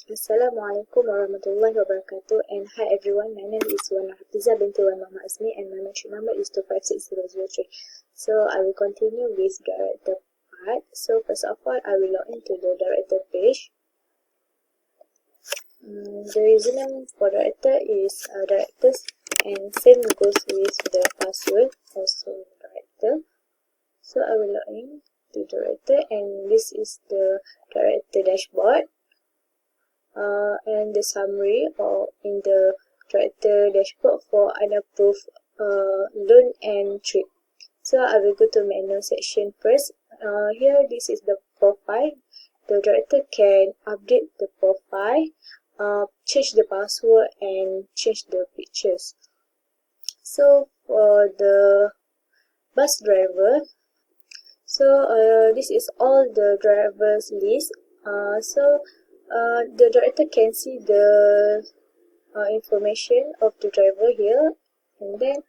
Assalamualaikum warahmatullahi wabarakatuh, and hi everyone, my name is Wan Hafiza binti Wan Mama Asmi and my matric number is 256003. So I will continue with director part. So first of all, I will log into the director page. The username for director is directors, and same goes with the password, also director. So I will log in to director, and this is the director dashboard. And the summary or in the director dashboard for unapproved loan and trip. So I will go to manual section first. Here this is the profile. The director can update the profile, change the password and change the pictures. So for the bus driver, so this is all the drivers list. The director can see the information of the driver here, and then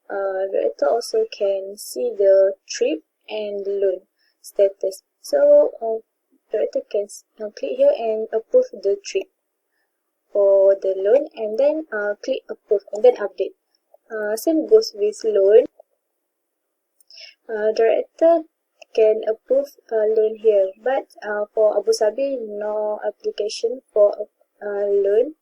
the director also can see the trip and loan status. So director can click here and approve the trip for the loan, and then click approve and then update. Same goes with loan. Director can approve loan here, but for Abu Dhabi, no application for loan.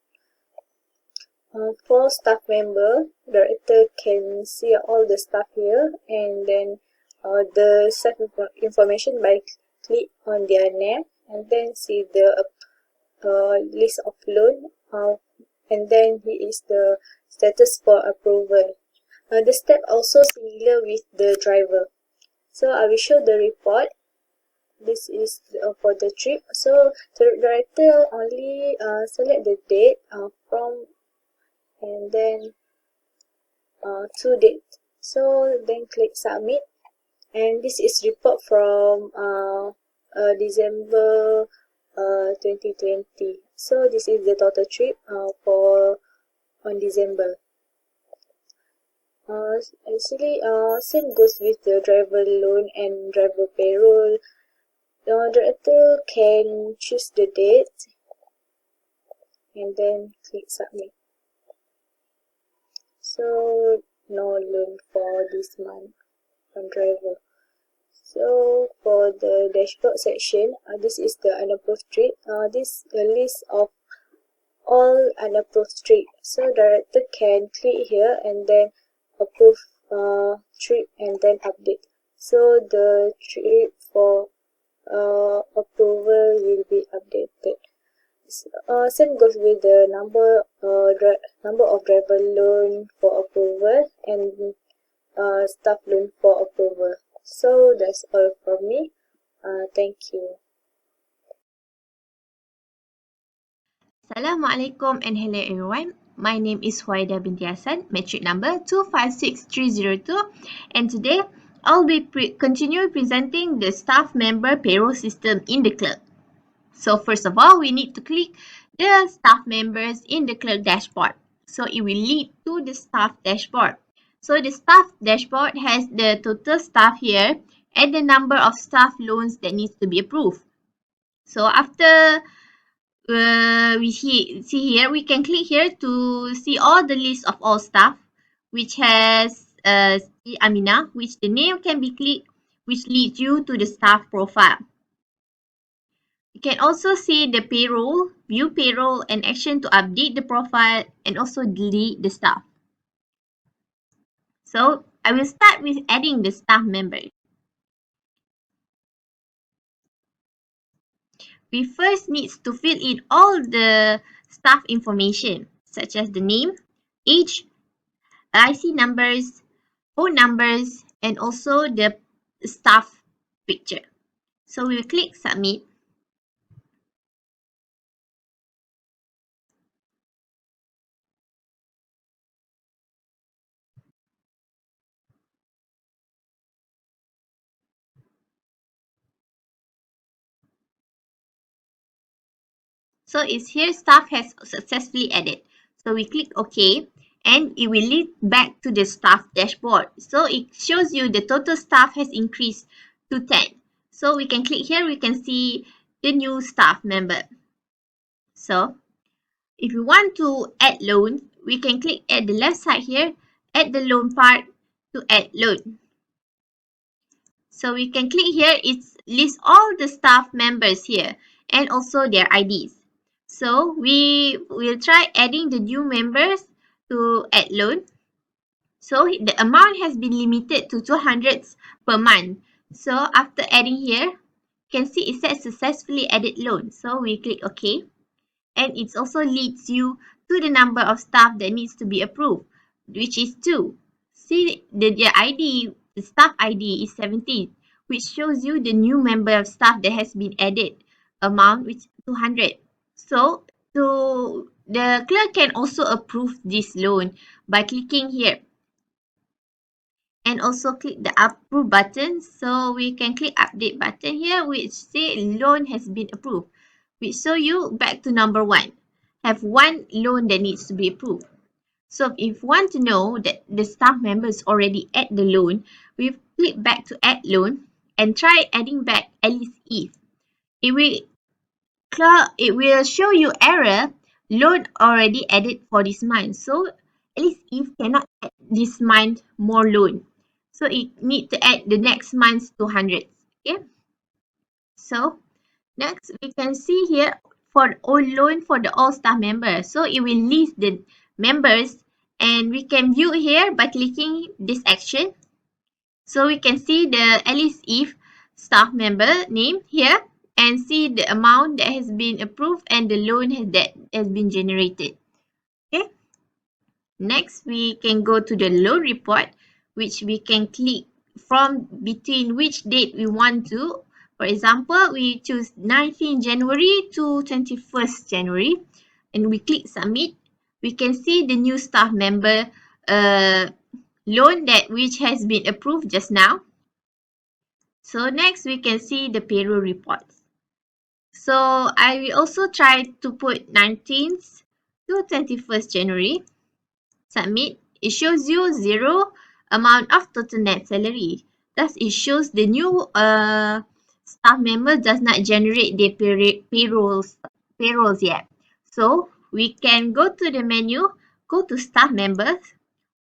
For staff member, director can see all the staff here, and then the staff information by click on their name, and then see the list of loan, and then here is the status for approval. The step also similar with the driver. So I will show the report. This is for the trip. So the director only select the date from and then to date. So then click submit, and this is report from December 2020. So this is the total trip for on December. Same goes with the driver loan and driver payroll. The director can choose the date and then click submit. So no loan for this month from driver. So for the dashboard section, this is the unapproved trip. This is a list of all unapproved trip. So director can click here and then approve trip and then update. So the trip for approval will be updated. Same goes with the number of driver loan for approval and staff loan for approval. So that's all from me. Thank you. Assalamualaikum and hello everyone. My name is Huaida binti Hassan, matric number 256302, and today I'll be continue presenting the staff member payroll system in the clerk. So first of all, we need to click the staff members in the clerk dashboard. So it will lead to the staff dashboard. So the staff dashboard has the total staff here and the number of staff loans that needs to be approved. So after we see here, we can click here to see all the list of all staff, which has Amina, which the name can be clicked, which leads you to the staff profile. You can also see the payroll, view payroll, and action to update the profile and also delete the staff. So I will start with adding the staff member. We first need to fill in all the staff information, such as the name, age, IC numbers, phone numbers, and also the staff picture. So we will click submit. So it's here staff has successfully added. So we click OK, and it will lead back to the staff dashboard. So it shows you the total staff has increased to 10. So we can click here, we can see the new staff member. So if we want to add loan, we can click at the left side here, add the loan part to add loan. So we can click here, it lists all the staff members here and also their IDs. So we will try adding the new members to add loan. So the amount has been limited to 200 per month. So after adding here, you can see it says successfully added loan. So we click OK. And it also leads you to the number of staff that needs to be approved, which is 2. See the ID, the staff ID is 17, which shows you the new member of staff that has been added, amount which 200. So the clerk can also approve this loan by clicking here and also click the approve button. So we can click update button here which say loan has been approved, which show you back to number 1. Have one loan that needs to be approved. So if you want to know that the staff members already add the loan, we click back to add loan and try adding back at least if. It will show you error, loan already added for this month. So at least if cannot add this month more loan. So it need to add the next month's 200. Okay. So next we can see here for all loan for the all staff members. So it will list the members and we can view here by clicking this action. So we can see the at least if staff member name here and see the amount that has been approved and the loan that has been generated. Okay. Next, we can go to the loan report, which we can click from between which date we want to. For example, we choose 19 January to 21st January and we click submit. We can see the new staff member loan that which has been approved just now. So next we can see the payroll reports. So I will also try to put 19th to 21st January. Submit. It shows you 0 amount of total net salary. Thus it shows the new staff member does not generate their payrolls yet. So we can go to the menu, go to staff members,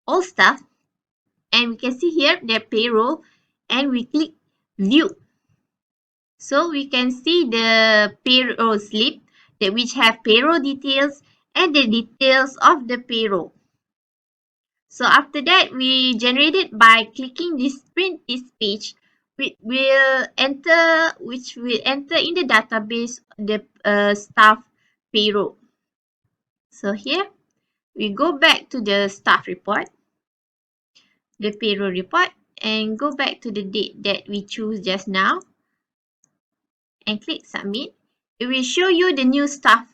all staff, and we can see here their payroll and we click view. So we can see the payroll slip that which have payroll details and the details of the payroll. So after that, we generate it by clicking this print this page, which will enter in the database the staff payroll. So here we go back to the staff report, the payroll report, and go back to the date that we choose just now and click submit. It will show you the new staff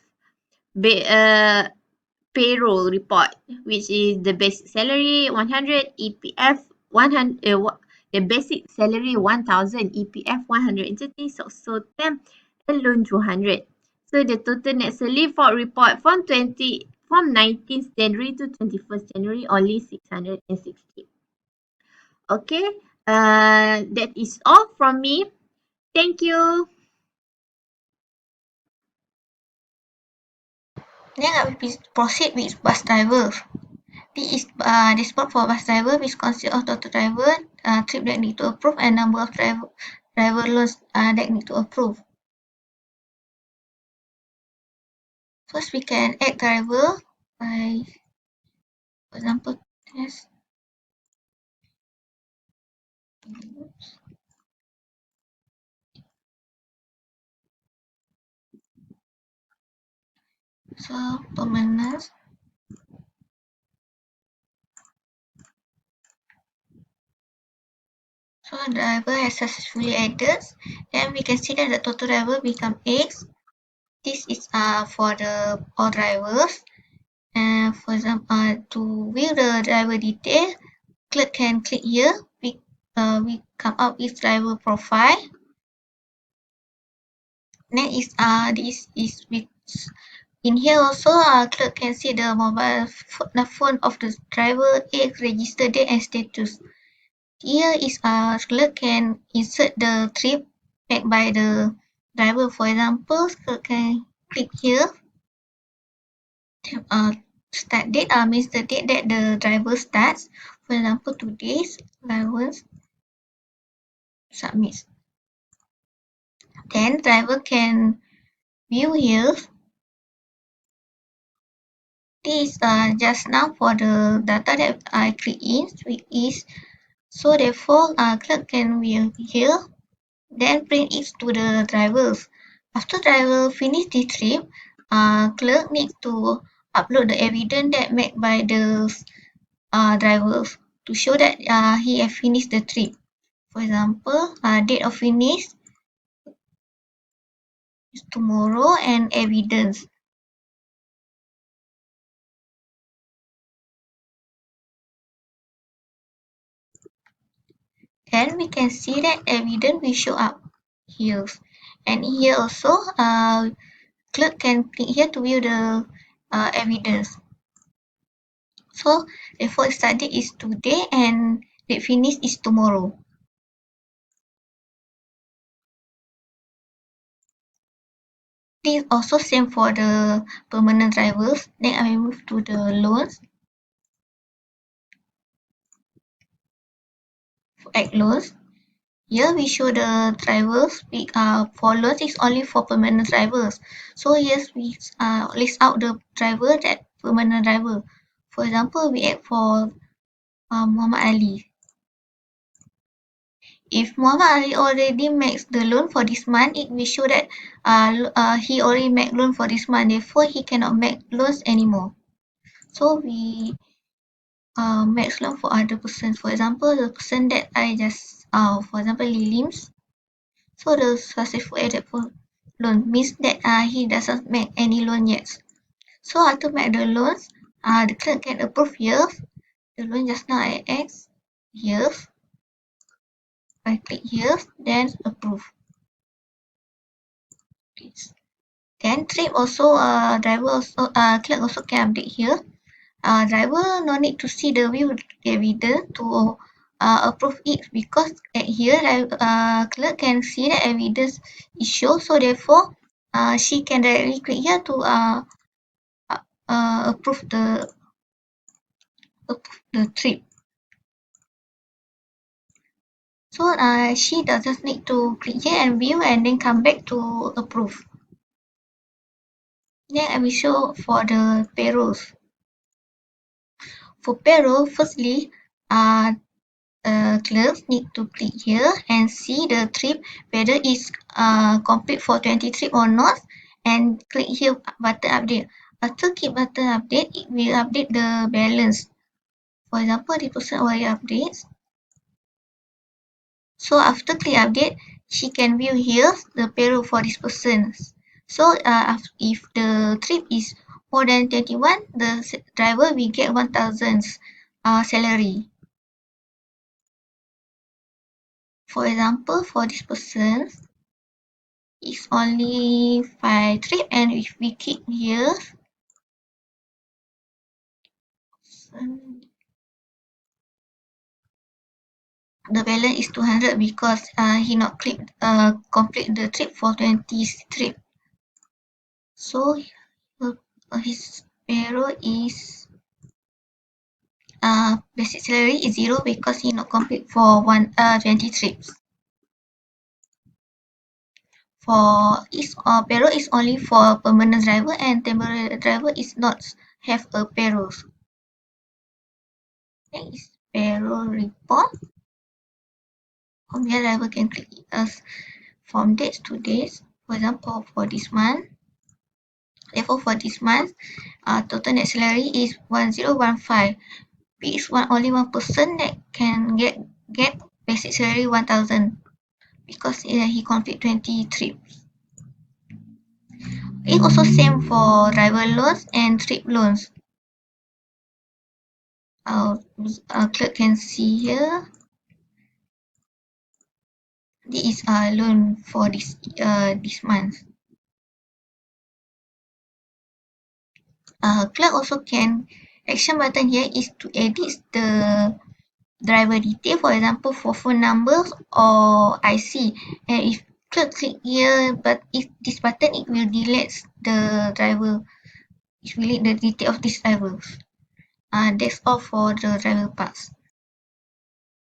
payroll report, which is the basic salary 100, EPF 100, the basic salary 1000, EPF 130, so temp and loan 200. So the total net salary for report from 19th January to 21st January only 660. Okay, that is all from me. Thank you. Then we proceed with bus driver. This is the spot for bus driver, which consists of total driver, trip that need to approve, and number of driver loans that need to approve. First, we can add driver by, for example, test. So, permanent. So, driver has successfully added. Then we can see that the total driver become 8. This is for the all drivers. And for example, to view the driver detail, clerk can click here. We come up with driver profile. Next is this is with in here also clerk can see the mobile phone of the driver, age, registered date, and status. Here is clerk can insert the trip made by the driver. For example, clerk can click here Start date means the date that the driver starts. For example, today's allowance submits. Then driver can view here. This just now for the data that I click in, which is so therefore clerk can view here, then print it to the drivers. After driver finish the trip, clerk needs to upload the evidence that made by the drivers to show that he have finished the trip. For example, date of finish is tomorrow and evidence. Then we can see that evidence will show up here. And here also, clerk can click here to view the evidence. So therefore start date is today and date finish is tomorrow. This also same for the permanent drivers. Then I will move to the loans. Add loans. Here we show the drivers. For loans is only for permanent drivers. So yes, we list out the driver that permanent driver. For example, we add for Muhammad Ali. If Muhammad Ali already makes the loan for this month, it will show that he already made loan for this month. Therefore, he cannot make loans anymore. So we make loan for other persons. For example, the person that I just, for example, Lilim's. So the successful added for loan means that he doesn't make any loan yet. So after make the loans, the clerk can approve here. The loan just now I X here. I click here, then approve. Please. Then trip also driver also clerk also can update here. Driver no need to see the view evidence to approve it because at here clerk can see the evidence is shown, so therefore she can directly click here to approve the trip. So she doesn't need to click here and view and then come back to approve. Then I will show for the payrolls. For payroll, firstly, clerks need to click here and see the trip whether it's complete for 20 trip or not, and click here button update. After click button update, it will update the balance. For example, the person already updates. So after click update, she can view here the payroll for this person. So if the trip is more than 21, the driver will get 1,000 salary. For example, for this person, it's only 5 trip, and if we click here, the balance is 200 because he not complete the trip for 20 trip. So his payroll is basic salary is 0 because he not complete for 20 trips. For payroll is only for permanent driver, and temporary driver is not have a payroll. Next is payroll report. From here, driver can click as from dates to dates. For example, for this month. Therefore, for this month, total net salary is 1015. It's only one person that can get basic salary 1,000 because he complete 20 trips. It also same for driver loans and trip loans. Clerk can see here. This is a loan for this month. Clerk also can action button here is to edit the driver detail, for example, for phone numbers or IC. And if clerk click here, but if this button, it will delete the driver It's really the detail of these drivers. That's all for the driver parts.